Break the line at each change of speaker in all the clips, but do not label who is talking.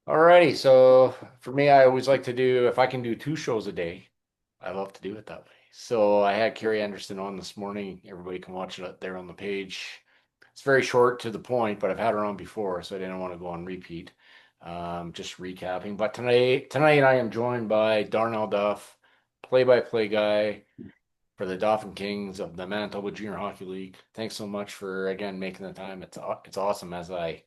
Alrighty, so for me, I always like to do, if I can do two shows a day, I love to do it that way. So I had Carrie Anderson on this morning. Everybody can watch it up there on the page. It's very short to the point, but I've had her on before, so I didn't want to go on repeat. Just recapping. But tonight I am joined by Darnell Duff, play-by-play guy for the Dauphin Kings of the Manitoba Junior Hockey League. Thanks so much for again making the time. It's awesome as I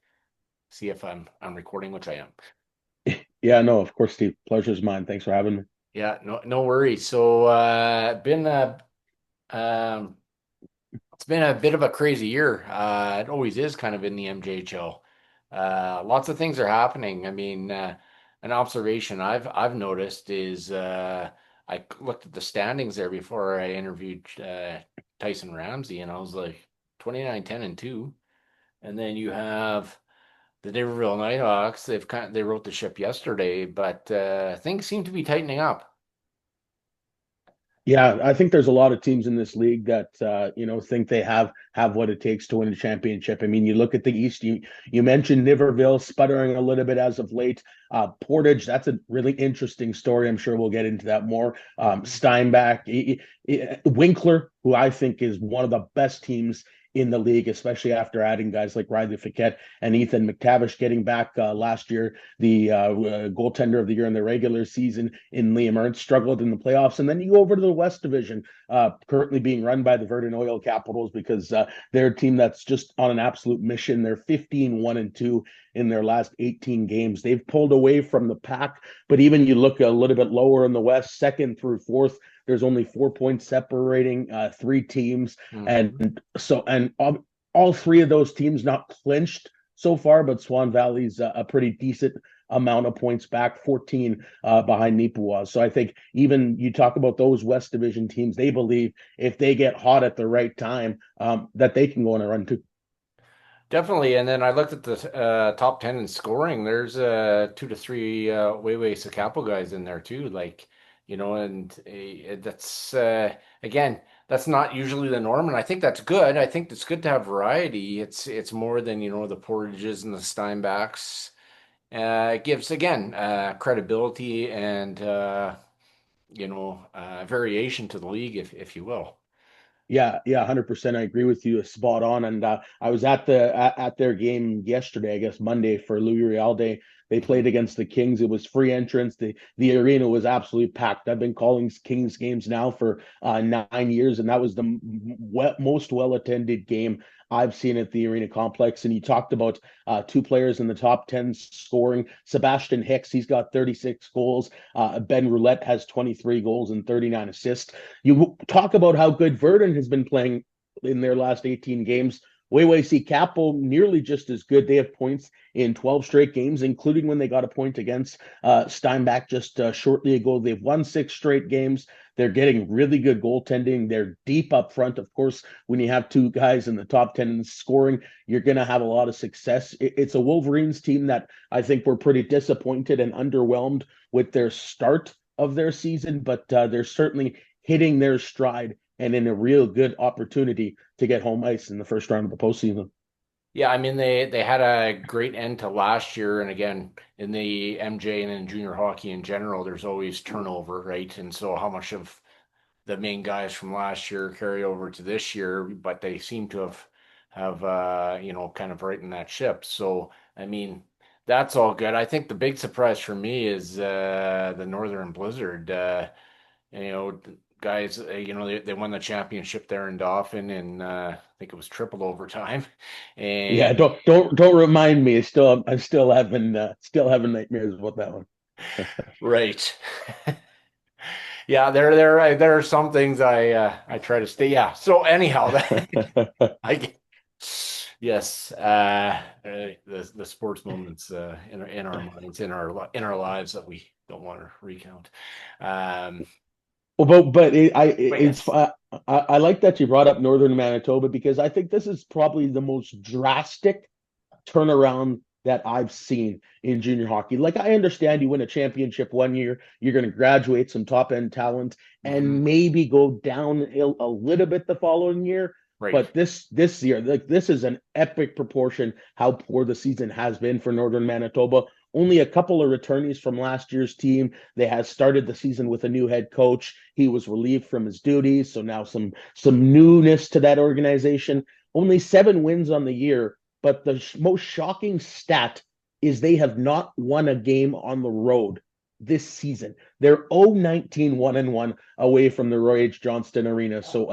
see if I'm recording, which I am.
Yeah, no, of course, Steve. Pleasure's mine. Thanks for having me.
Yeah, no worries. So, um, it's been a bit of a crazy year. It always is kind of in the MJHL. Lots of things are happening. I mean, an observation I've noticed is I looked at the standings there before I interviewed Tyson Ramsey, and I was like 29, 10, and 2. And then you have the Naperville Nighthawks. They wrote the ship yesterday, but things seem to be tightening up.
Yeah, I think there's a lot of teams in this league that think they have what it takes to win a championship. I mean, you look at the East. You mentioned Niverville sputtering a little bit as of late. Portage, that's a really interesting story. I'm sure we'll get into that more. Steinbach, Winkler, who I think is one of the best teams in the league, especially after adding guys like Riley Fiquette and Ethan McTavish getting back last year. The goaltender of the year in the regular season in Liam Ernst struggled in the playoffs. And then you go over to the West Division, currently being run by the Verdun Oil Capitals because they're a team that's just on an absolute mission. They're 15-1-2 in their last 18 games. They've pulled away from the pack, but even you look a little bit lower in the West, second through fourth, there's only 4 points separating three teams.
Mhm.
And all three of those teams not clinched so far, but Swan Valley's a pretty decent amount of points back, 14 behind Nipawa. So I think even you talk about those West Division teams, they believe if they get hot at the right time, that they can go on a run too.
Definitely. And then I looked at the top 10 in scoring. There's two to three Weiwei Sakapo guys in there too. And that's again, that's not usually the norm, and I think that's good. I think it's good to have variety. It's more than the Portages and the Steinbacks. It gives again credibility and variation to the league, if you will.
Yeah, 100%. I agree with you. Spot on. And I was at their game yesterday, I guess Monday for Louis Real Day. They played
Mhm.
against the Kings. It was free entrance. The arena was absolutely packed. I've been calling Kings games now for 9 years, and that was the most well attended game I've seen at the arena complex. And you talked about two players in the top 10 scoring. Sebastian Hicks, he's got 36 goals. Ben Roulette has 23 goals and 39 assists. You talk about how good Verdun has been playing in their last 18 games. Weiwei Capo nearly just as good. They have points in 12 straight games, including when they got a point against Steinbach just shortly ago. They've won 6 straight games. They're getting really good goaltending. They're deep up front. Of course, when you have two guys in the top 10 in scoring, you're going to have a lot of success. It's a Wolverines team that I think were pretty disappointed and underwhelmed with their start of their season, but they're certainly hitting their stride and in a real good opportunity to get home ice in the first round of the postseason.
Yeah, I mean they had a great end to last year, and again in the MJ and in junior hockey in general, there's always turnover, right? And so how much of the main guys from last year carry over to this year, but they seem to have kind of rightened that ship. So I mean that's all good. I think the big surprise for me is the Northern Blizzard. You know, guys, they won the championship there in Dauphin, and I think it was triple overtime.
Yeah,
And
don't remind me. I'm still having nightmares about that one.
right, yeah, there are some things I try to stay. Yeah. So anyhow, I yes, the sports moments in our minds, in our lives that we don't want to recount. Um,
But it's
but
I like that you brought up Northern Manitoba because I think this is probably the most drastic turnaround that I've seen in junior hockey. Like I understand you win a championship one year, you're going to graduate some top end talent
mhm,
and maybe go down a little bit the following year.
right.
But this year, like this is an epic proportion how poor the season has been for Northern Manitoba. only a couple of returnees from last year's team. They had started the season with a new head coach. He was relieved from his duties, so now some newness to that organization. Only 7 wins on the year, but the most shocking stat is they have not won a game on the road this season. They're 0-19 1-1 away from the Roy H. Johnston Arena. So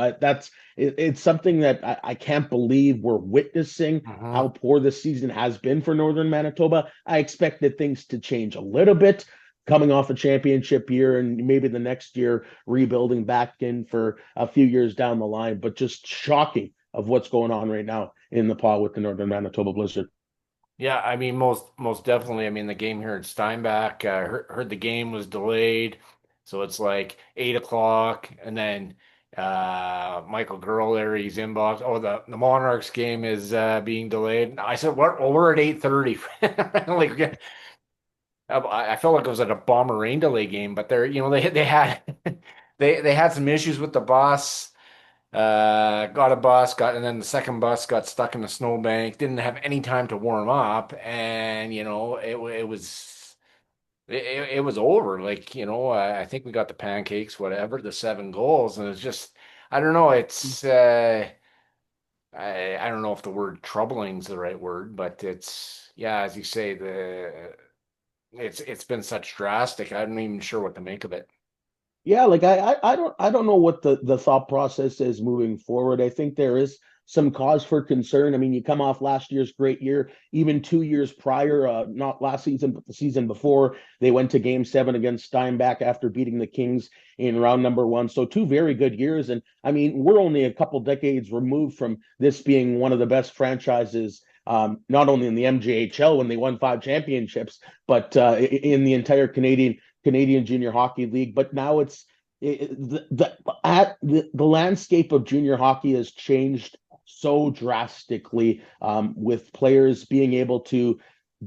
it's something that I can't believe we're witnessing
Mhm.
how poor this season has been for Northern Manitoba. I expected things to change a little bit coming off a championship year and maybe the next year rebuilding back in for a few years down the line, but just shocking of what's going on right now in the pod with the Northern Manitoba Blizzard.
Yeah, I mean most definitely. I mean the game here at Steinbach, heard the game was delayed, so it's like 8 o'clock, and then Michael Girl there, he's inbox. Oh, the Monarchs game is being delayed. I said, what? Well, we're at 8:30. Like I felt like it was at a bomber rain delay game, but they had they had some issues with the bus. Got a bus, got and then the second bus got stuck in the snowbank. Didn't have any time to warm up, and it was over. Like I think we got the pancakes, whatever, the 7 goals, and it's just I don't know. It's I don't know if the word troubling is the right word, but it's yeah, as you say, the it's been such drastic. I'm not even sure what to make of it.
Yeah, like I don't know what the thought process is moving forward. I think there is some cause for concern. I mean, you come off last year's great year, even 2 years prior, not last season, but the season before, they went to Game 7 against Steinbach after beating the Kings in round number 1. So 2 very good years, and I mean, we're only a couple decades removed from this being one of the best franchises. Not only in the MJHL when they won 5 championships, but in the entire Canadian Junior Hockey League. But now the landscape of junior hockey has changed so drastically, with players being able to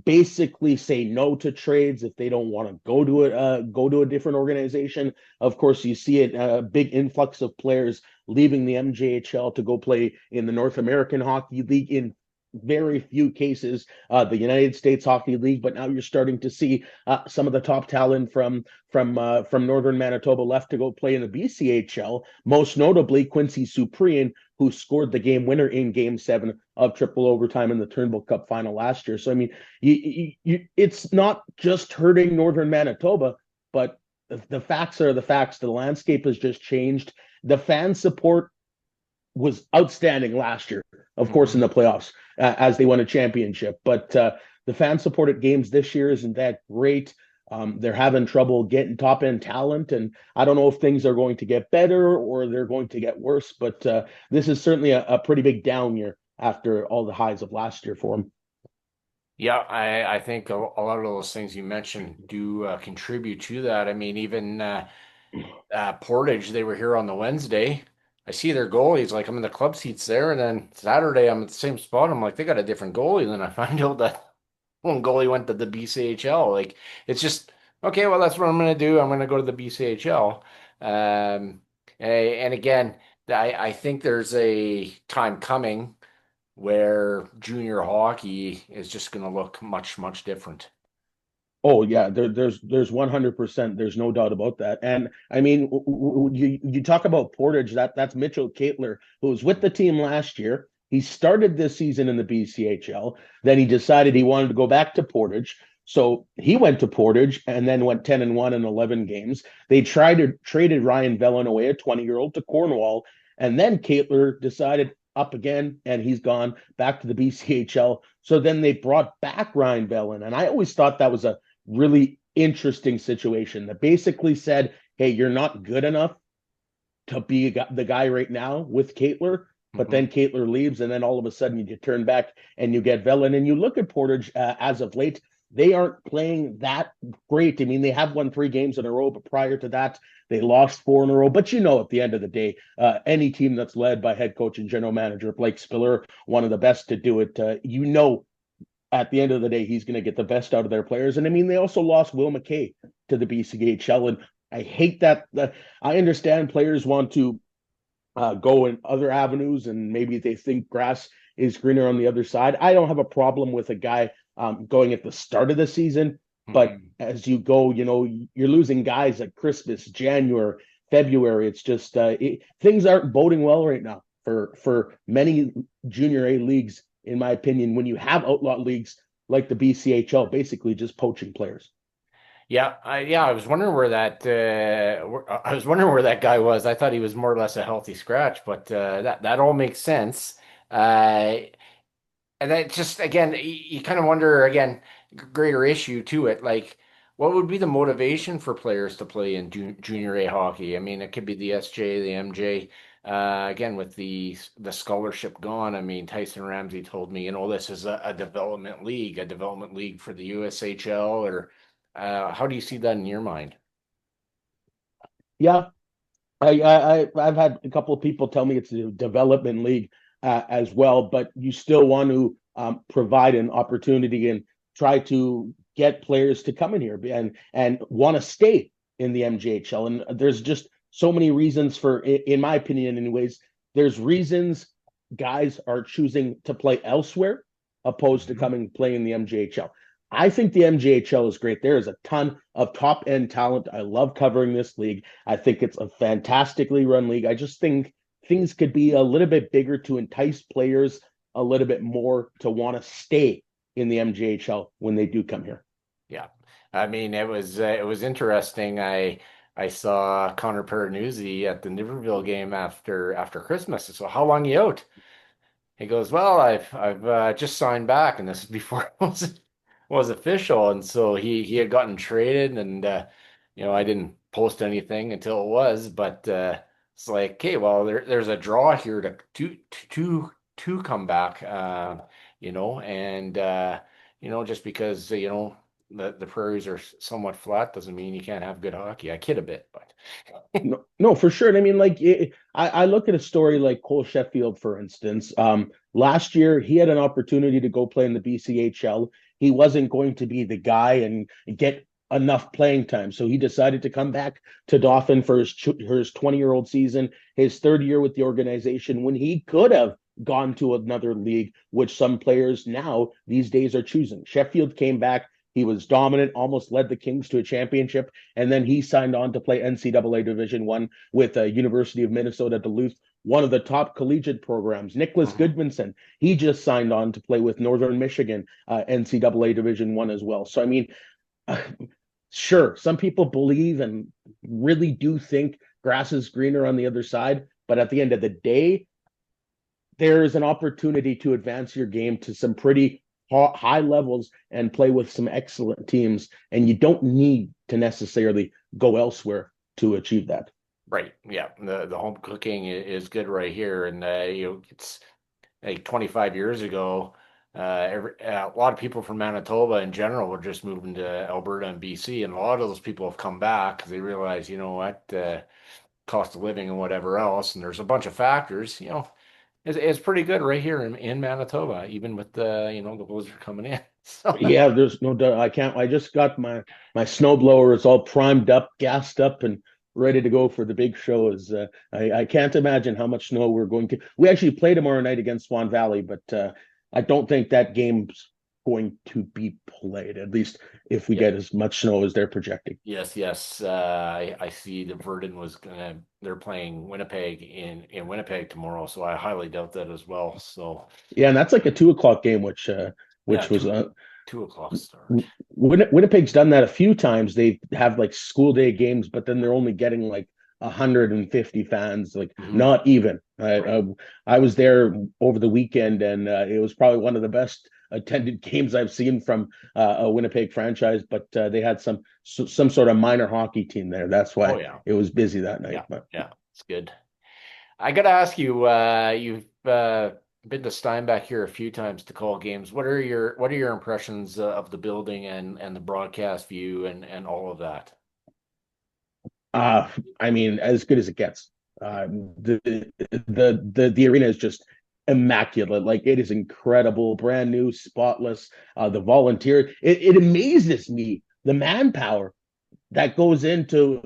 basically say no to trades if they don't want to go to a different organization. Of course, you see it a big influx of players leaving the MJHL to go play in the North American Hockey League, in very few cases the United States Hockey League. But now you're starting to see some of the top talent from Northern Manitoba left to go play in the BCHL. Most notably Quincy Supreme, who scored the game winner in Game 7 of triple overtime in the Turnbull Cup final last year. So I mean, it's not just hurting Northern Manitoba, but the facts are the facts. The landscape has just changed. The fan support was outstanding last year, of course, in
Mhm.
the playoffs as they won a championship. But the fan support at games this year isn't that great. They're having trouble getting top end talent, and I don't know if things are going to get better or they're going to get worse. But this is certainly a pretty big down year after all the highs of last year for them.
Yeah, I think a lot of those things you mentioned do contribute to that. I mean, even Portage, they were here on the Wednesday. I see their goalies, like I'm in the club seats there, and then Saturday I'm at the same spot. I'm like, they got a different goalie. And then I find out that one goalie went to the BCHL. Like, it's just okay. Well, that's what I'm going to do. I'm going to go to the BCHL. And again, I think there's a time coming where junior hockey is just going to look much different.
Oh yeah, there's 100%. There's no doubt about that. And I mean, you talk about Portage. That's Mitchell Caitler, who was with the team last year. He started this season in the BCHL. Then he decided he wanted to go back to Portage. So he went to Portage and then went 10-1 in 11 games. They tried to traded Ryan Vellon away, a 20-year-old, to Cornwall, and then Caitler decided up again, and he's gone back to the BCHL. So then they brought back Ryan Vellon, and I always thought that was a really interesting situation that basically said, hey, you're not good enough to be the guy right now with Caitler. But then
Mhm.
Caitler leaves, and then all of a sudden you turn back and you get Vellon. And you look at Portage as of late, they aren't playing that great. I mean, they have won 3 games in a row, but prior to that, they lost 4 in a row. But at the end of the day, any team that's led by head coach and general manager Blake Spiller, one of the best to do it, at the end of the day, he's going to get the best out of their players. And I mean, they also lost Will McKay to the BCHL. And I hate that. I understand players want to go in other avenues, and maybe they think grass is greener on the other side. I don't have a problem with a guy going at the start of the season, but
Mhm.
as you go, you're losing guys at Christmas, January, February. It's just things aren't boding well right now for many junior A leagues, in my opinion. When you have outlaw leagues like the BCHL, basically just poaching players.
I was wondering where I was wondering where that guy was. I thought he was more or less a healthy scratch, but that all makes sense. Uh, and that just again, you kind of wonder again, greater issue to it, like what would be the motivation for players to play in junior A hockey? I mean, it could be the SJ, the MJ. Again, with the scholarship gone, I mean, Tyson Ramsey told me, this is a development league for the USHL, or how do you see that in your mind?
Yeah, I've had a couple of people tell me it's a development league as well, but you still want to provide an opportunity and try to get players to come in here and want to stay in the MJHL. And there's just so many reasons in my opinion, anyways. There's reasons guys are choosing to play elsewhere opposed to
Mhm.
coming play in the MJHL. I think the MJHL is great. There is a ton of top end talent. I love covering this league. I think it's a fantastically run league. I just think things could be a little bit bigger to entice players a little bit more to want to stay in the MJHL when they do come here.
Yeah, I mean it was interesting. I saw Connor Peranuzzi at the Niverville game after Christmas. So how long you out? He goes, well, I've just signed back, and this is before it was official, and so he had gotten traded, and I didn't post anything until it was, but it's like, okay, well, there's a draw here to come back, and just because the prairies are somewhat flat doesn't mean you can't have good hockey. I kid a bit, but
No, no, for sure. And I mean, like, I look at a story like Cole Sheffield, for instance. Last year, he had an opportunity to go play in the BCHL. He wasn't going to be the guy and get enough playing time. So he decided to come back to Dauphin for his 20-year-old season, his third year with the organization, when he could have gone to another league, which some players now these days are choosing. Sheffield came back. He was dominant, almost led the Kings to a championship, and then he signed on to play NCAA Division One with University of Minnesota Duluth, one of the top collegiate programs. Nicholas
Mhm.
Goodmanson, he just signed on to play with Northern Michigan NCAA Division One as well. So I mean, uh, sure, some people believe and really do think grass is greener on the other side, but at the end of the day, there is an opportunity to advance your game to some pretty high levels and play with some excellent teams. And you don't need to necessarily go elsewhere to achieve that.
Right. Yeah. The home cooking is good right here. And it's like 25 years ago, a lot of people from Manitoba in general were just moving to Alberta and BC, and a lot of those people have come back because they realize, you know what, cost of living and whatever else, and there's a bunch of factors. It's pretty good right here in Manitoba, even with the blizzard coming in. So
Yeah, there's no doubt. I can't. I just got my snowblower. It's all primed up, gassed up, and ready to go for the big shows. I can't imagine how much snow we're going to. We actually play tomorrow night against Swan Valley, but I don't think that game's going to be played. At least if we
yeah,
get as much snow as they're projecting.
yes, yes. I see the Verdun they're playing Winnipeg in Winnipeg tomorrow, so I highly doubt that as well. So
Yeah, and that's like a 2 o'clock game,
yeah,
which was
2 o'clock start.
Winnipeg's done that a few times. They have like school day games, but then they're only getting like 150 fans, like
Hmm.
not even.
Right.
I was there over the weekend, and it was probably one of the best attended games I've seen from a Winnipeg franchise. But they had some sort of minor hockey team there. That's
Oh
why
yeah.
it was busy that night.
Yeah.
But
Yeah. It's good. I gotta ask you, you've been to Steinbach here a few times to call games. What are your impressions of the building and the broadcast view and all of that?
Uh, I mean, as good as it gets.
Yeah.
The arena is just immaculate. Like it is incredible, brand new, spotless. The volunteer, it amazes me the manpower that goes into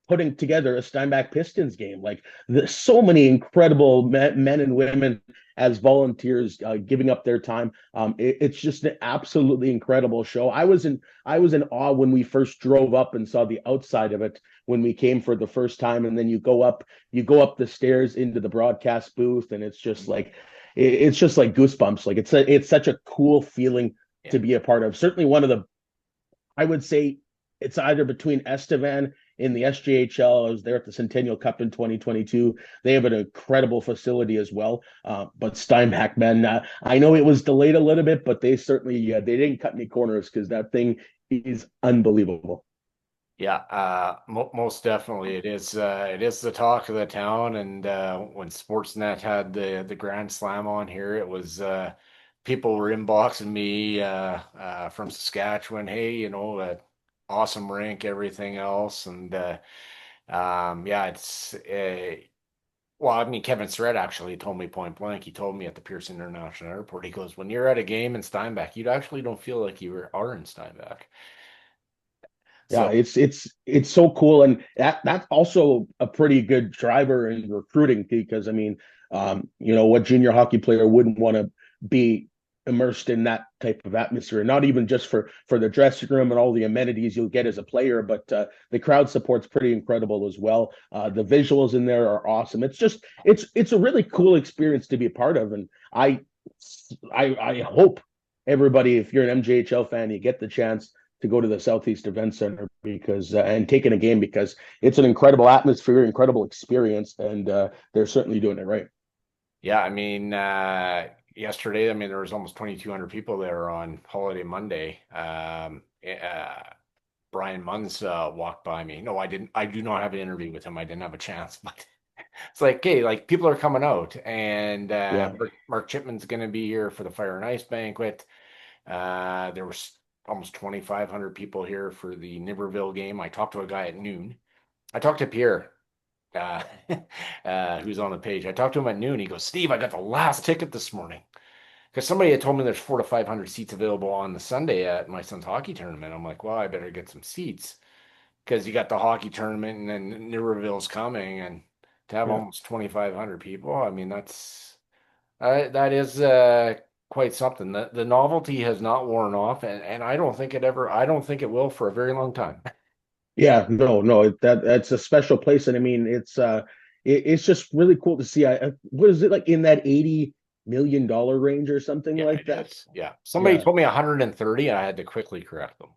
putting together a Steinbach Pistons game. Like so many incredible men and women as volunteers, giving up their time. It's just an absolutely incredible show. I was in awe when we first drove up and saw the outside of it when we came for the first time, and then you go up the stairs into the broadcast booth, and it's just like goosebumps. Like it's such a cool feeling
Yeah.
to be a part of. Certainly one of the, I would say it's either between Estevan in the SJHL. I was there at the Centennial Cup in 2022. They have an incredible facility as well. But Steinbach, man, I know it was delayed a little bit, but they certainly they didn't cut any corners because that thing is unbelievable.
Yeah, most definitely it is the talk of the town. And when Sportsnet had the Grand Slam on here, it was people were inboxing me from Saskatchewan. Hey, awesome rink, everything else. And yeah, it's well, I mean, Kevin Surratt actually told me point blank. He told me at the Pearson International Airport, he goes, when you're at a game in Steinbach, you actually don't feel like are in Steinbach.
Yeah,
So
it's so cool, and that's also a pretty good driver in recruiting because I mean, what junior hockey player wouldn't want to be immersed in that type of atmosphere? Not even just for the dressing room and all the amenities you'll get as a player, but the crowd support's pretty incredible as well. The visuals in there are awesome. It's a really cool experience to be a part of, and I hope everybody, if you're an MJHL fan, you get the chance to go to the Southeast Event Center because and take in a game because it's an incredible atmosphere, incredible experience, and they're certainly doing it right.
yeah, I mean, yesterday, I mean, there was almost 2,200 people there on Holiday Monday. Brian Munns walked by me. No, I didn't. I do not have an interview with him. I didn't have a chance, but it's like, hey, like people are coming out, and
Yeah,
Mark Chipman's going to be here for the Fire and Ice banquet. There was almost 2,500 people here for the Niverville game. I talked to a guy at noon. I talked to Pierre, uh, who's on the page. I talked to him at noon. He goes, Steve, I got the last ticket this morning because somebody had told me there's 400 to 500 seats available on the Sunday at my son's hockey tournament. I'm like, well, I better get some seats because you got the hockey tournament and then Niverville's coming, and to have
yeah.
almost 2,500 people, I mean, that is quite something. The novelty has not worn off, and I don't think it will for a very long time.
Yeah, no, no, that's a special place, and I mean, it's just really cool to see. What is it like in that $80 million range or something
Yeah,
like
it
that?
is. Yeah. Somebody
Yeah,
told me 130, and I had to quickly correct them.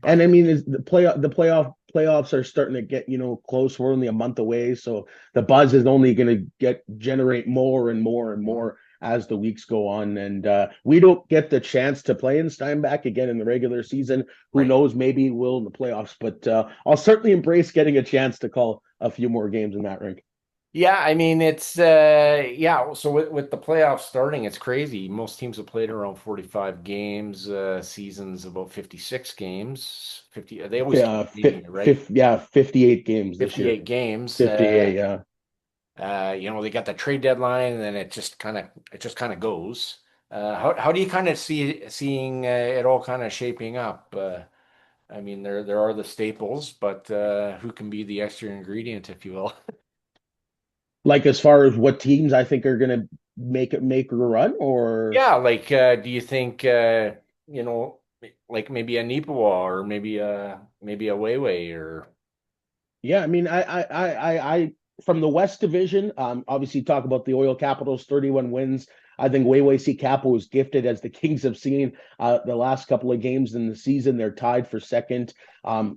and
But
I mean, is the playoffs are starting to get close. We're only a month away, so the buzz is only going to generate more and more and more as the weeks go on. And we don't get the chance to play in Steinbach again in the regular season. Who
right.
knows? Maybe we'll in the playoffs. But I'll certainly embrace getting a chance to call a few more games in that rink.
Yeah, I mean it's yeah, so with the playoffs starting, it's crazy. Most teams have played around 45 games, seasons about 56 games. 50 they always keep
Yeah,
beating it, right?
58 games this year.
58 games.
58. Yeah.
They got the trade deadline, and then it just kind of goes. How do you kind of seeing it all kind of shaping up? I mean, there are the staples, but who can be the extra ingredient, if you will?
Like as far as what teams I think are going to make a run, or
Yeah, like do you think you know, like maybe a Nipawa or maybe a Weiwei or
yeah, I mean, I from the West Division, obviously talk about the Oil Capitals, 31 wins. I think Weiwei Capo was gifted as the Kings have seen the last couple of games in the season. They're tied for second.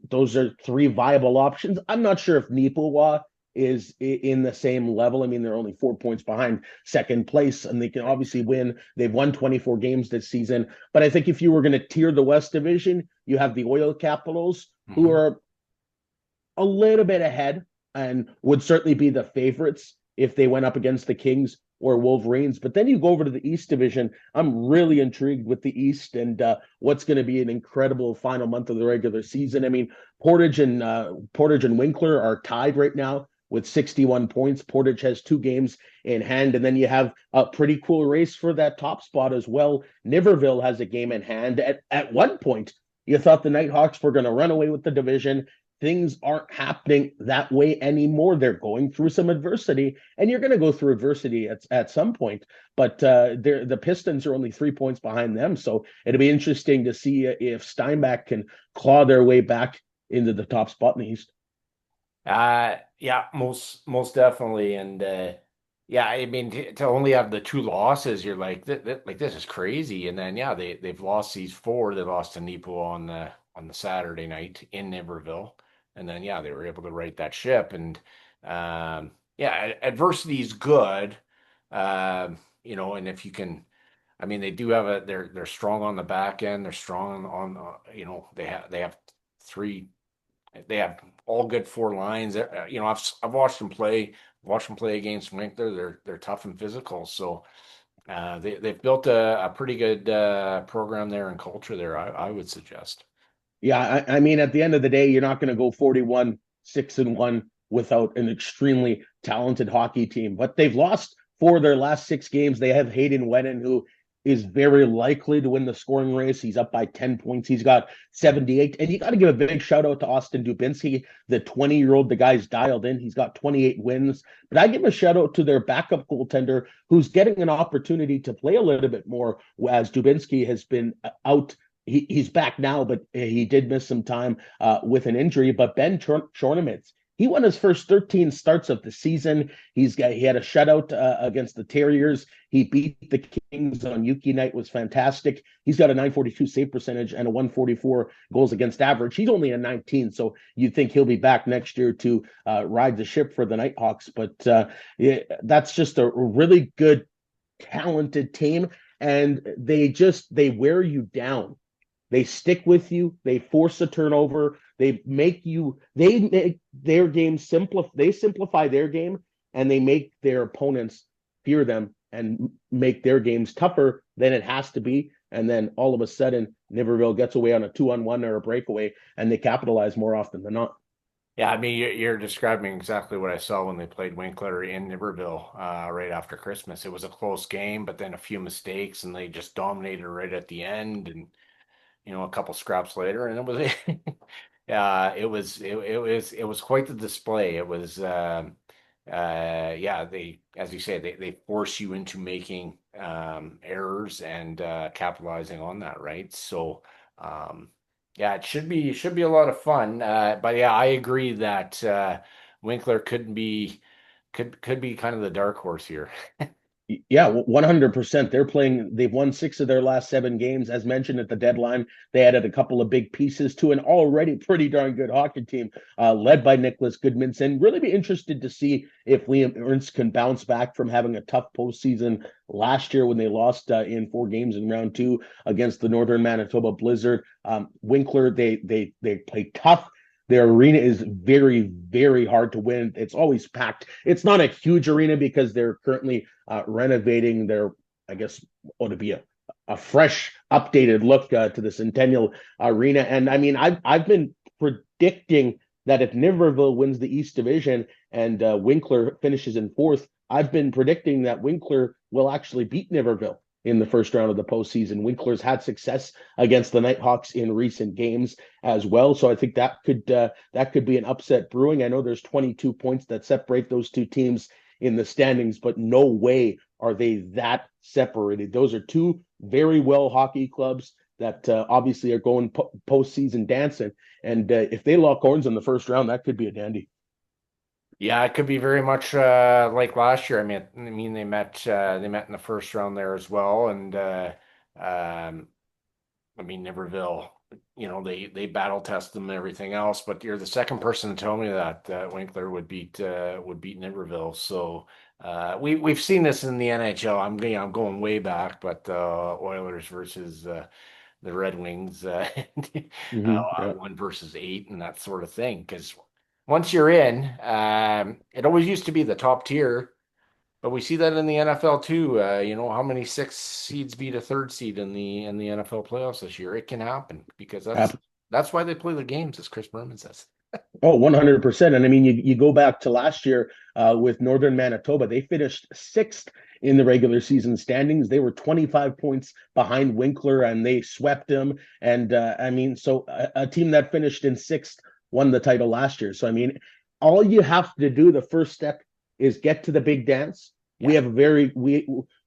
Those are three viable options. I'm not sure if Nipawa is in the same level. I mean, they're only 4 points behind second place, and they can
right.
obviously win. They've won 24 games this season. But I think if you were going to tier the West Division, you have the Oil Capitals, who
Hmm.
are a little bit ahead and would certainly be the favorites if they went up against the Kings or Wolverines. But then you go over to the East Division. I'm really intrigued with the East and what's going to be an incredible final month of the regular season. I mean, Portage and Winkler are tied right now with 61 points. Portage has 2 games in hand, and then you have a pretty cool race for that top spot as well. Niverville has a game in hand. At one point, you thought the Nighthawks were going to run away with the division. things aren't happening that way anymore. They're going through some adversity, and you're going to go through adversity at some point. But the Pistons are only 3 points behind them, so it'll be interesting to see if Steinbach can claw their way back into the top spot in the East.
Yeah, most definitely, and yeah, I mean to only have the two losses, you're like, like this is crazy. And then yeah, they've lost these four. They lost to Nipo on the Saturday night in Niverville, and then yeah, they were able to right that ship. And yeah, adversity is good, you know, and if you can. I mean, they do have they're strong on the back end. They're strong on, you know, they have three they have all good four lines. You know, I've watched them play against Winkler. They're tough and physical. So they've built a pretty good program there and culture there. I would suggest.
Yeah, I mean, at the end of the day, you're not going to go 41, 6-1 without an extremely talented hockey team. But they've lost four of their last 6 games. They have Hayden Wennon, who is very likely to win the scoring race. He's up by 10 points. He's got 78. And you got to give a big shout out to Austin Dubinsky, the 20-year-old. The guy's dialed in. He's got 28 wins. But I give a shout out to their backup goaltender, who's getting an opportunity to play a little bit more as Dubinsky has been out. He's back now, but he did miss some time with an injury. But Ben Chornomits, he won his first 13 starts of the season. He had a shutout against the Terriers. He beat the Kings on Yuki night, was fantastic. He's got a 942 save percentage and a 144 goals against average. He's only a 19, so you'd think he'll be back next year to ride the ship for the Nighthawks. But yeah, that's just a really good, talented team, and they wear you down. They stick with you. They force a turnover. They make their game simple. They simplify their game, and they make their opponents fear them and make their games tougher than it has to be. And then all of a sudden, Niverville gets away on a 2-on-1 or a breakaway, and they capitalize more often than not.
Yeah, I mean, you're describing exactly what I saw when they played Winkler in Niverville right after Christmas. It was a close game, but then a few mistakes, and they just dominated right at the end. And you know, a couple scraps later, and it was, it was quite the display. It was, yeah, as you say, they force you into making errors and capitalizing on that, right? So, yeah, should be a lot of fun. But yeah, I agree that Winkler could be kind of the dark horse here.
Yeah, 100%. They've won 6 of their last 7 games. As mentioned at the deadline, they added a couple of big pieces to an already pretty darn good hockey team, led by Nicholas Goodmanson. Really be interested to see if Liam Ernst can bounce back from having a tough postseason last year when they lost in 4 games in round two against the Northern Manitoba Blizzard. Winkler, they play tough. Their arena is very, very hard to win. It's always packed. It's not a huge arena because they're currently renovating their, I guess, ought to be a fresh, updated look to the Centennial Arena. And I mean, I've been predicting that if Niverville wins the East Division and Winkler finishes in fourth, I've been predicting that Winkler will actually beat Niverville in the first round of the postseason. Winkler's had success against the Nighthawks in recent games as well, so I think that could be an upset brewing. I know there's 22 points that separate those two teams in the standings, but no way are they that separated. Those are two very well hockey clubs that obviously are going postseason dancing, and if they lock horns in the first round, that could be a dandy.
Yeah, it could be very much like last year. I mean they met in the first round there as well, and I mean Niverville, you know, they battle test them and everything else. But you're the second person to tell me that Winkler would beat Niverville. So we've seen this in the NHL. I'm going way back, but Oilers versus the Red Wings,
Yeah.
1 versus 8, and that sort of thing. Because once you're in, it always used to be the top tier, but we see that in the NFL too. You know how many six seeds beat a third seed in the NFL playoffs this year? It can happen because that's why they play the games, as Chris Berman says.
Oh, 100%. And I mean, you go back to last year with Northern Manitoba, they finished sixth in the regular season standings. They were 25 points behind Winkler and they swept them. And I mean, so a team that finished in sixth won the title last year. So I mean, all you have to do, the first step, is get to the big dance. We
Yeah.
have a very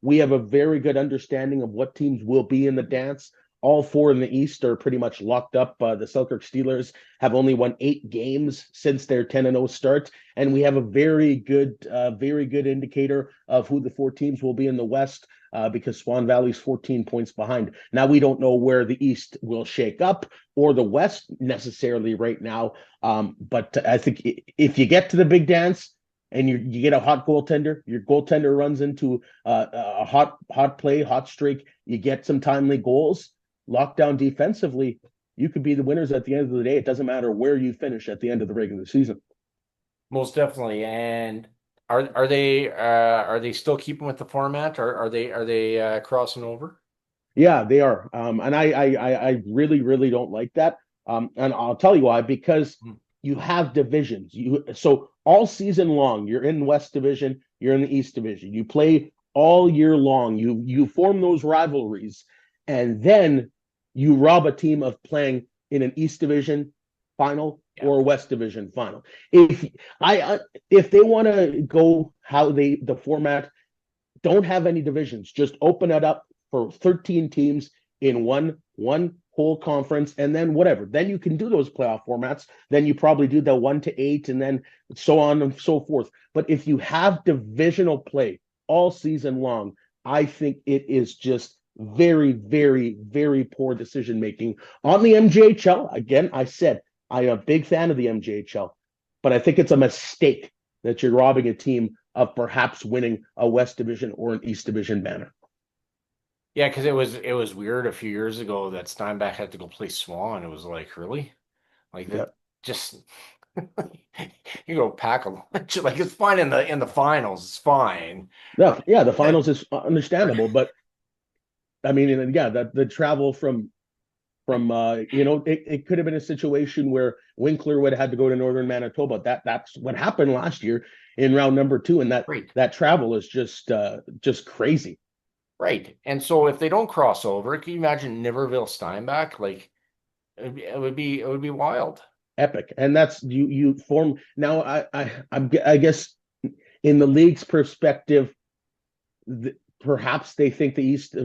we have a very good understanding of what teams will be in the dance. All four in the East are pretty much locked up. The Selkirk Steelers have only won 8 games since their 10-0 start, and we have a very good indicator of who the four teams will be in the West. Because Swan Valley's 14 points behind. Now we don't know where the East will shake up or the West necessarily right now. But I think if you get to the big dance and you get a hot goaltender, your goaltender runs into a hot play, hot streak, you get some timely goals, lock down defensively, you could be the winners at the end of the day. It doesn't matter where you finish at the end of the regular season.
Most definitely. And are they still keeping with the format? Or are they crossing over?
Yeah, they are. And I really don't like that. And I'll tell you why, because
Hmm.
you have divisions. So all season long, you're in West Division, you're in the East Division. You play all year long. You form those rivalries, and then you rob a team of playing in an East Division final
Yeah.
or a West Division final. If if they want to go how the format, don't have any divisions. Just open it up for 13 teams in one whole conference, and then whatever. Then you can do those playoff formats. Then you probably do the 1 to 8, and then so on and so forth. But if you have divisional play all season long, I think it is just very poor decision making on the MJHL. Again, I said I am a big fan of the MJHL, but I think it's a mistake that you're robbing a team of perhaps winning a West Division or an East Division banner.
Yeah, because it was weird a few years ago that Steinbach had to go play Swan. It was like, really? Like
Yeah.
that just you go pack a lunch. Like it's fine in the finals, it's fine.
No, yeah, the
Eh,
finals is understandable, but I mean, yeah, the travel from it could have been a situation where Winkler would have had to go to northern Manitoba. That's what happened last year in round number 2, and
Right.
that travel is just crazy.
Right. And so if they don't cross over, can you imagine Niverville Steinbach? Like it would be wild.
Epic. And that's you form now. I guess in the league's perspective, perhaps they think the East,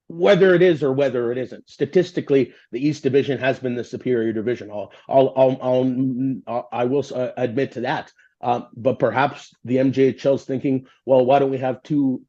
whether it is or whether it isn't. Statistically, the East Division has been the superior division. I will admit to that. But perhaps the MJHL is thinking, well, why don't we have two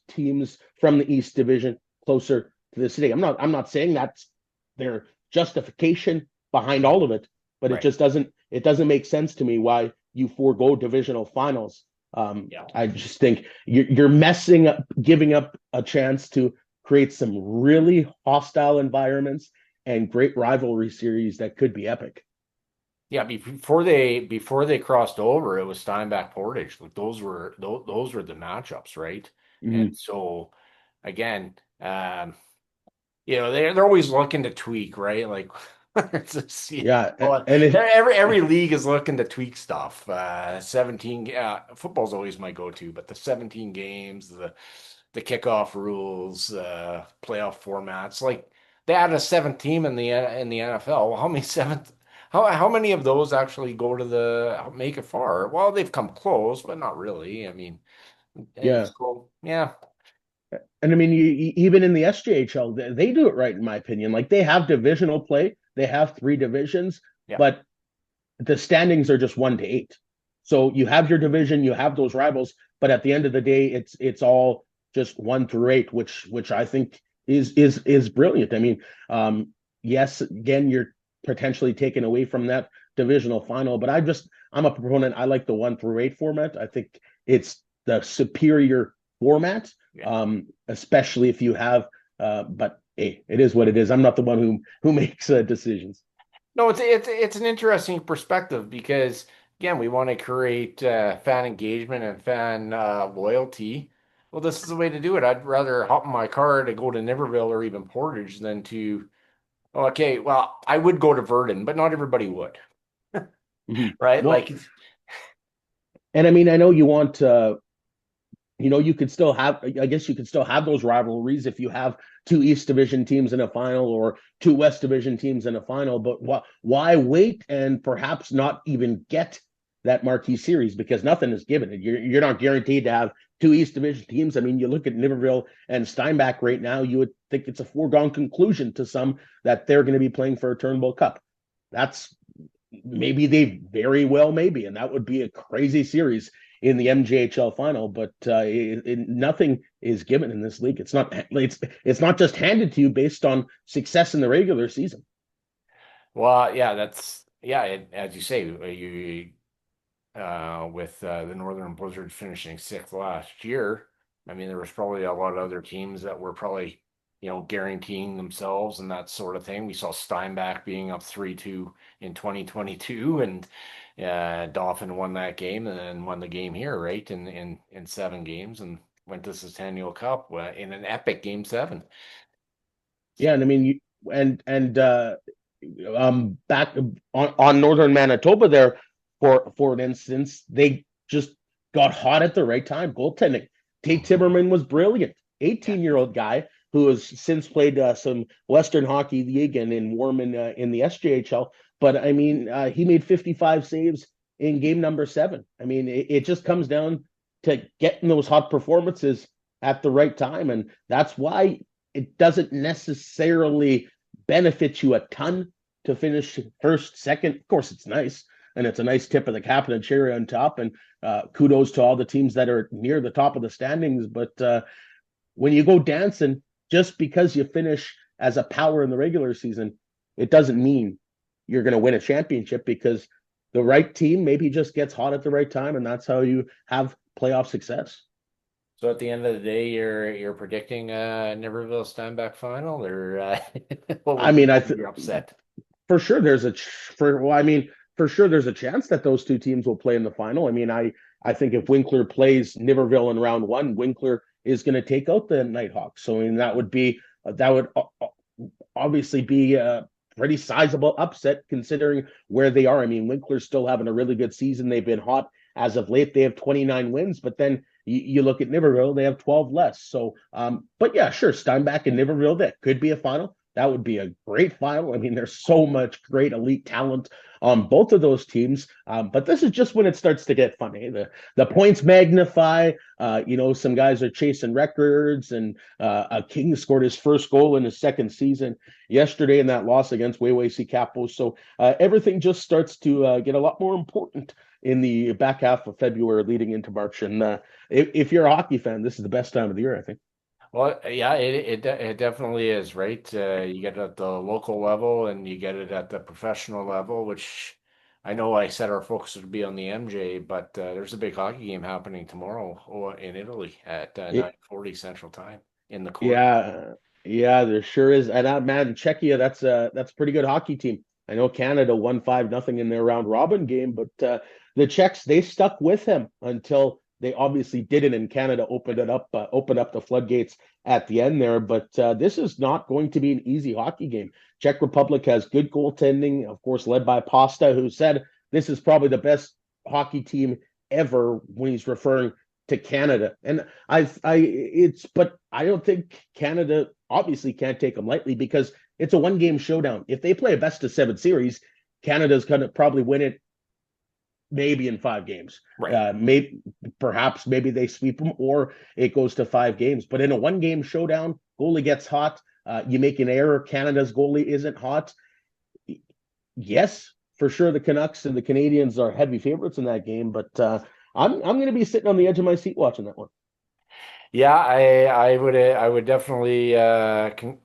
teams from the East Division closer to the city? I'm not saying that's their justification behind all of it, but
Right.
it doesn't make sense to me why you forego divisional finals.
Yeah.
I just think you're messing up, giving up a chance to create some really hostile environments and great rivalry series that could be epic.
Yeah, before they crossed over, it was Steinbach Portage. Like those were the matchups, right? And
Mm-hmm.
so again, they're always looking to tweak, right? Like it's
Yeah,
well,
and
every league is looking to tweak stuff. 17 football's always my go-to, but the 17 games, the kickoff rules, playoff formats, like they added a seventh team in the NFL. Well, how many of those actually go to the make it far? Well, they've come close, but not really. I mean, and
yeah,
so yeah,
and I mean, even in the SJHL, they do it right, in my opinion. Like they have divisional play, they have 3 divisions,
yeah.
but the standings are just 1 to 8. So you have your division, you have those rivals, but at the end of the day, it's all just 1 through 8, which I think is brilliant. I mean, yes, again, you're potentially taken away from that divisional final, but I'm a proponent. I like the 1 through 8 format. I think it's the superior format,
Yeah.
especially if you have. But hey, it is what it is. I'm not the one who makes decisions.
No, it's an interesting perspective because again, we want to create fan engagement and fan loyalty. Well, this is the way to do it. I'd rather hop in my car to go to Niverville or even Portage than to. Okay, well, I would go to Verdun, but not everybody would,
Mhm.
right?
Well,
Like,
and I mean, I know you want you could still have, I guess you could still have those rivalries if you have two East Division teams in a final or two West Division teams in a final. But why wait and perhaps not even get that marquee series because nothing is given. You're not guaranteed to have two East Division teams. I mean, you look at Niverville and Steinbach right now, you would think it's a foregone conclusion to some that they're going to be playing for a Turnbull Cup. That's maybe they very well maybe, and that would be a crazy series in the MJHL final. But nothing is given in this league. It's not just handed to you based on success in the regular season.
Well, yeah, as you say, you with the Northern Blizzard finishing sixth last year. I mean, there was probably a lot of other teams that were probably, guaranteeing themselves and that sort of thing. We saw Steinbach being up 3-2 in 2022, and Dauphin won that game and then won the game here, right? In 7 games and went to Centennial Cup in an epic game 7.
Yeah, and I mean, and back on northern Manitoba there, for an instance, they just got hot at the right time. Goaltending. Tate Timmerman was brilliant.
Yeah.
18-year-old guy who has since played some Western Hockey League and in Warman in the SJHL. But I mean, he made 55 saves in game number 7. I mean, it just comes down to getting those hot performances at the right time, and that's why it doesn't necessarily benefit you a ton to finish first, second. Of course, it's nice, and it's a nice tip of the cap and a cherry on top. And kudos to all the teams that are near the top of the standings. But when you go dancing, just because you finish as a power in the regular season, it doesn't mean you're going to win a championship because the right team maybe just gets hot at the right time, and that's how you have playoff success.
So at the end of the day, you're predicting Niverville Steinbach final, or
I mean,
what would be your upset?
for sure there's a for well, I mean, for sure there's a chance that those two teams will play in the final. I mean, I think if Winkler plays Niverville in round one, Winkler is going to take out the Nighthawks. So I mean, that would obviously be a pretty sizable upset considering where they are. I mean, Winkler's still having a really good season. They've been hot as of late. They have 29 wins, but then you look at Niverville, they have 12 less. So, but yeah, sure, Steinbach and Niverville, that could be a final. That would be a great final. I mean, there's so much great elite talent on both of those teams. But this is just when it starts to get funny. The points magnify. Some guys are chasing records, and a King scored his first goal in his second season yesterday in that loss against Wayway Capos. So everything just starts to get a lot more important in the back half of February leading into March. And if you're a hockey fan, this is the best time of the year, I think.
Well, yeah, it definitely is, right? You get it at the local level and you get it at the professional level, which I know I said our focus would be on the MJ, but there's a big hockey game happening tomorrow in Italy at
It,
9:40 Central Time in the court.
Yeah, yeah, there sure is. And man, Czechia, that's a pretty good hockey team. I know Canada won 5-0 in their round robin game, but the Czechs they stuck with him until they obviously didn't, and Canada opened up the floodgates at the end there. But this is not going to be an easy hockey game. Czech Republic has good goaltending, of course, led by Pasta, who said this is probably the best hockey team ever when he's referring to Canada. And but I don't think Canada obviously can't take them lightly because it's a one game showdown. If they play a best of 7 series, Canada's going to probably win it maybe in 5 games.
Right.
Maybe they sweep them or it goes to 5 games. But in a one game showdown, goalie gets hot. You make an error. Canada's goalie isn't hot. Yes, for sure, the Canucks and the Canadians are heavy favorites in that game. But I'm going to be sitting on the edge of my seat watching that one.
Yeah, I would definitely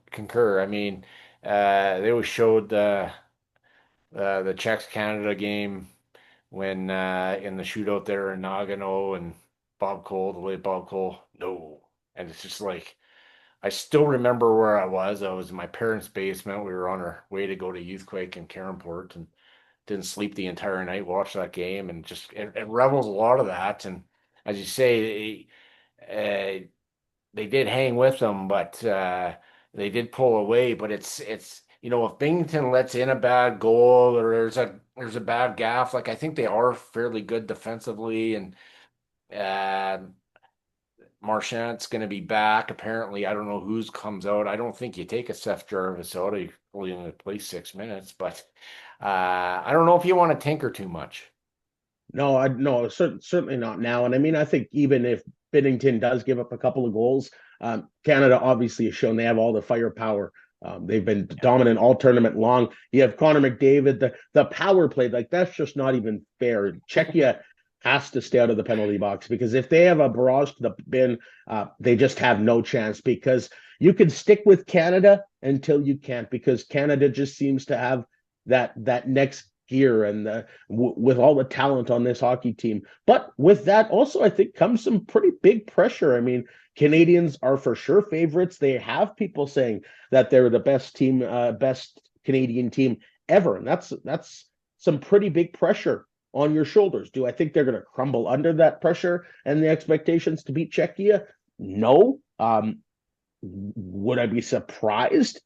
concur. I mean, they always showed the Czechs Canada game when in the shootout there in Nagano and Bob Cole, the late Bob Cole, no. And it's just like I still remember where I was. I was in my parents' basement. We were on our way to go to Youthquake in Caronport and didn't sleep the entire night, watched that game, and just it revels a lot of that. And as you say, they did hang with them, but they did pull away. But it's if Binghamton lets in a bad goal or there's a bad gaff, like I think they are fairly good defensively, and uh, Marchand's going to be back. Apparently, I don't know who's comes out. I don't think you take a Seth Jarvis out. He only going to play 6 minutes, but I don't know if you want to tinker too much.
No, certainly not now. And I mean, I think even if Binnington does give up a couple of goals, Canada obviously has shown they have all the firepower. They've been dominant all tournament long. You have Connor McDavid, the power play, like that's just not even fair. Czechia has to stay out of the penalty box because if they have a barrage to the bin, they just have no chance because you can stick with Canada until you can't because Canada just seems to have that next gear and with all the talent on this hockey team. But with that also, I think comes some pretty big pressure. I mean, Canadians are for sure favorites. They have people saying that they're the best team, best Canadian team ever, and that's some pretty big pressure on your shoulders. Do I think they're going to crumble under that pressure and the expectations to beat Czechia? No. Would I be surprised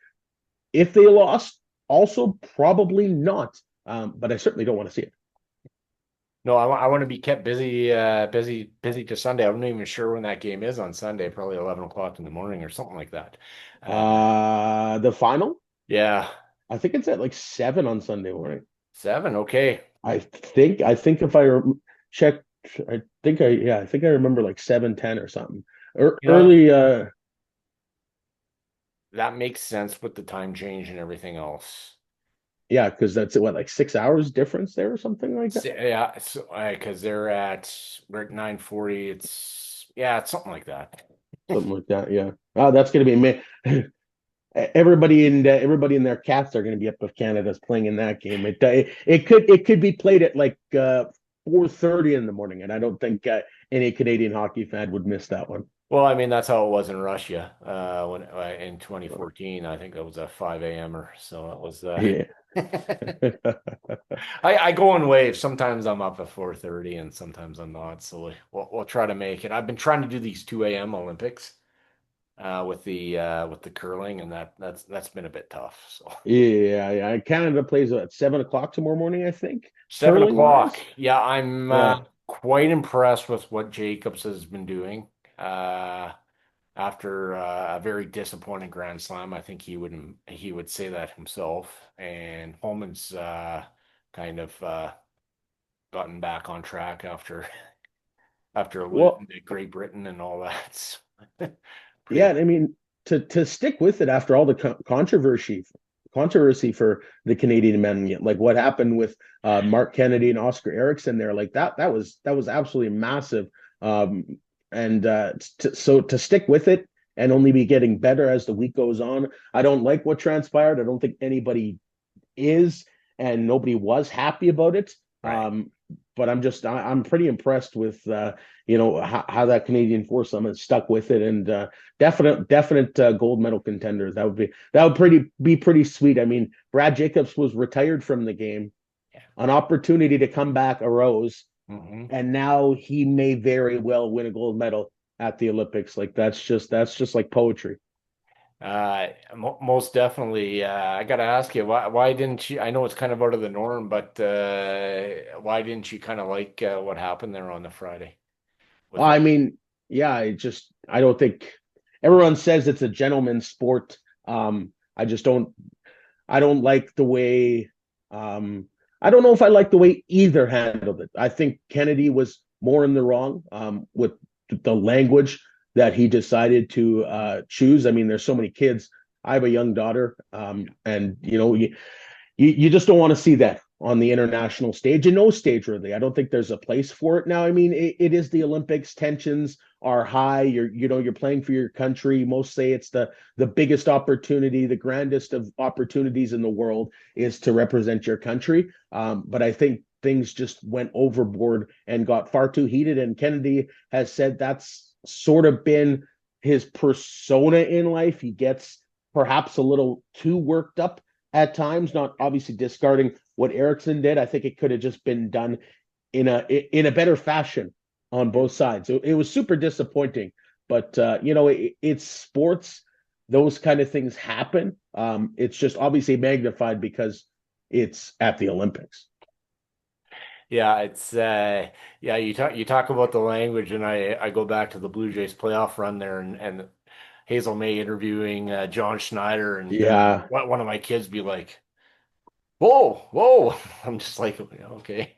if they lost? Also, probably not. But I certainly don't want to see it.
No, I want to be kept busy to Sunday. I'm not even sure when that game is on Sunday, probably 11 o'clock in the morning or something like that. Uh,
The final,
yeah,
I think it's at like 7 on Sunday morning.
7. Okay.
I think if I check, I think I remember like 7:10 or something.
You know,
Early,
that makes sense with the time change and everything else.
yeah, because that's what like 6 hours difference there or something like that.
Yeah, so, because we're at 9:40. It's something like that.
Something like that. Yeah. Oh, that's gonna be me. Everybody in their cats are going to be up if Canada's playing in that game. It could be played at like 4:30 in the morning, and I don't think any Canadian hockey fan would miss that one.
Well, I mean, that's how it was in Russia when in 2014. I think that was a 5 a.m.er. So it was.
Yeah.
I go in waves. Sometimes I'm up at 4:30, and sometimes I'm not. So we'll try to make it. I've been trying to do these 2 a.m. Olympics with the curling, and that's been a bit tough. So
Yeah. Canada plays at 7 o'clock tomorrow morning, I think,
seven
curling
o'clock.
wise.
Yeah, I'm
Yeah.
quite impressed with what Jacobs has been doing. Uh, After a very disappointing Grand Slam. I think he would say that himself. And Holman's kind of gotten back on track after
Well,
losing to Great Britain and all that.
yeah,
Pretty.
I mean to stick with it after all the controversy for the Canadian men, like what happened with Mark Kennedy and Oscar Erickson there, like that was absolutely massive. Um, and so to stick with it and only be getting better as the week goes on. I don't like what transpired. I don't think anybody is, and nobody was happy about it.
Right.
But I'm pretty impressed with how that Canadian foursome has stuck with it, and definite gold medal contenders. That would be pretty sweet. I mean, Brad Jacobs was retired from the game.
Yeah.
An opportunity to come back arose,
Hmm.
and now he may very well win a gold medal at the Olympics. Like that's just like poetry.
Most definitely. I got to ask you, why didn't you? I know it's kind of out of the norm, but why didn't you kind of like what happened there on the Friday with
I
it?
mean, yeah, I don't think everyone says it's a gentleman's sport. I just don't like the way I don't know if I like the way either handled it. I think Kennedy was more in the wrong with the language that he decided to choose. I mean, there's so many kids. I have a young daughter, and you just don't want to see that on the international stage and no stage really. I don't think there's a place for it now. I mean, it is the Olympics. Tensions are high. You're playing for your country. Most say it's the biggest opportunity, the grandest of opportunities in the world is to represent your country. But I think things just went overboard and got far too heated. And Kennedy has said that's sort of been his persona in life. He gets perhaps a little too worked up at times, not obviously discarding what Erickson did. I think it could have just been done in a better fashion on both sides. It was super disappointing, but it's sports. Those kind of things happen. It's just obviously magnified because it's at the Olympics.
Yeah, it's yeah, you talk about the language and I go back to the Blue Jays playoff run there and Hazel May interviewing John Schneider and
Yeah.
one of my kids be like, "Whoa, whoa." I'm just like, okay.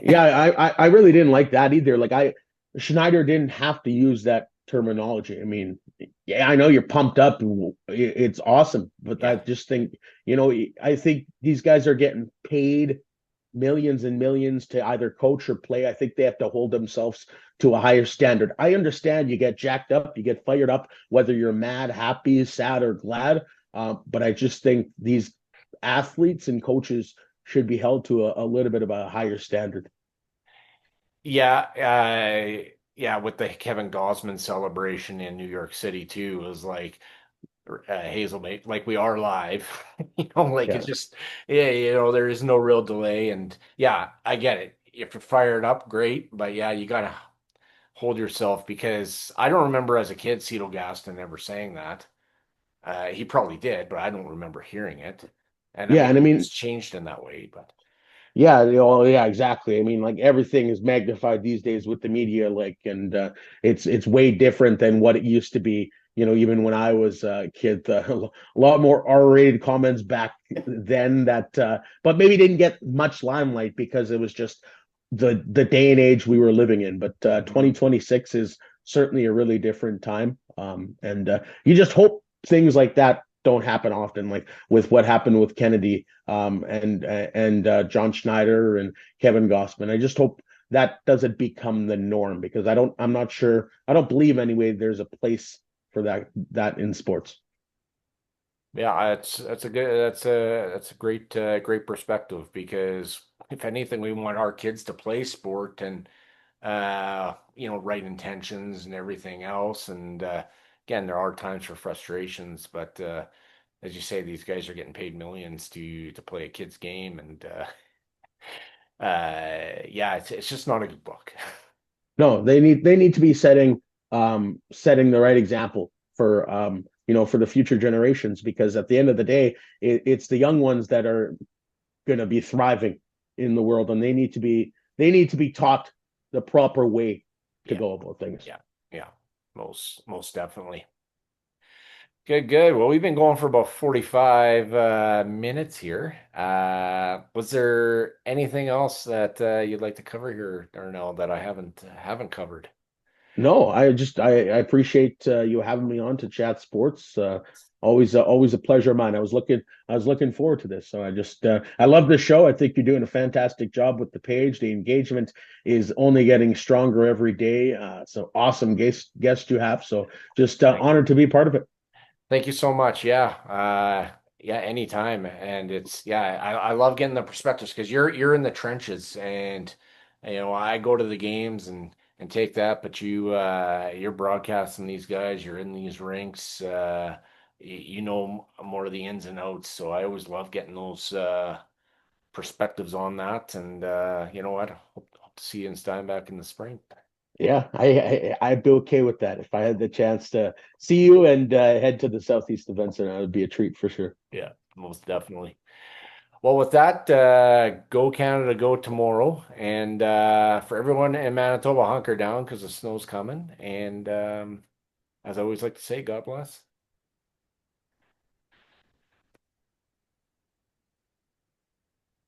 Yeah, I really didn't like that either. Schneider didn't have to use that terminology. I mean, yeah, I know you're pumped up. It's awesome, but I
Yeah.
just think, I think these guys are getting paid millions and millions to either coach or play. I think they have to hold themselves to a higher standard. I understand you get jacked up, you get fired up, whether you're mad, happy, sad, or glad. But I just think these athletes and coaches should be held to a little bit of a higher standard.
Yeah, yeah, with the Kevin Gosman celebration in New York City too, it was like Hazel mate, like we are live, like it's
Yeah.
just, yeah, there is no real delay, and yeah, I get it. If you're fired up, great, but yeah, you gotta hold yourself because I don't remember as a kid Cito Gaston ever saying that. He probably did, but I don't remember hearing it, and
Yeah, and I
maybe
mean,
it's changed in that way, but
yeah, yeah, exactly. I mean, like everything is magnified these days with the media, and it's way different than what it used to be. Even when I was a kid, a lot more R-rated comments back then but maybe didn't get much limelight because it was just the day and age we were living in. But
Mhm.
2026 is certainly a really different time, and you just hope things like that don't happen often, like with what happened with Kennedy and John Schneider and Kevin Gossman. I just hope that doesn't become the norm because I'm not sure. I don't believe anyway. There's a place for that in sports.
Yeah, that's a great perspective because if anything, we want our kids to play sport and right intentions and everything else. And again, there are times for frustrations, but as you say, these guys are getting paid millions to play a kid's game, and yeah, it's just not a good look.
No, they need to be setting the right example for the future generations because at the end of the day, it's the young ones that are going to be thriving in the world, and they need to be taught the proper way to
Yeah,
go about things.
yeah, yeah, most definitely. Good, good. Well, we've been going for about 45 minutes here. Was there anything else that you'd like to cover here, Darnell, that I haven't covered?
No, I appreciate you having me on to chat sports. Always a pleasure of mine. I was looking forward to this. So I love this show. I think you're doing a fantastic job with the page. The engagement is only getting stronger every day. So awesome guest you have. So just
Thank you.
honored to be part of it.
Thank you so much. Yeah. Yeah, anytime. And it's yeah, I love getting the perspectives because you're in the trenches and I go to the games and take that, but you're broadcasting these guys, you're in these rinks, you know more of the ins and outs. So I always love getting those perspectives on that. And you know what? Hope to see you in Steinbach in the spring.
Yeah, I'd be okay with that if I had the chance to see you and head to the Southeast events, and it would be a treat for sure.
Yeah, most definitely. Well, with that, go Canada, go tomorrow. And for everyone in Manitoba, hunker down because the snow's coming. And as I always like to say, God bless.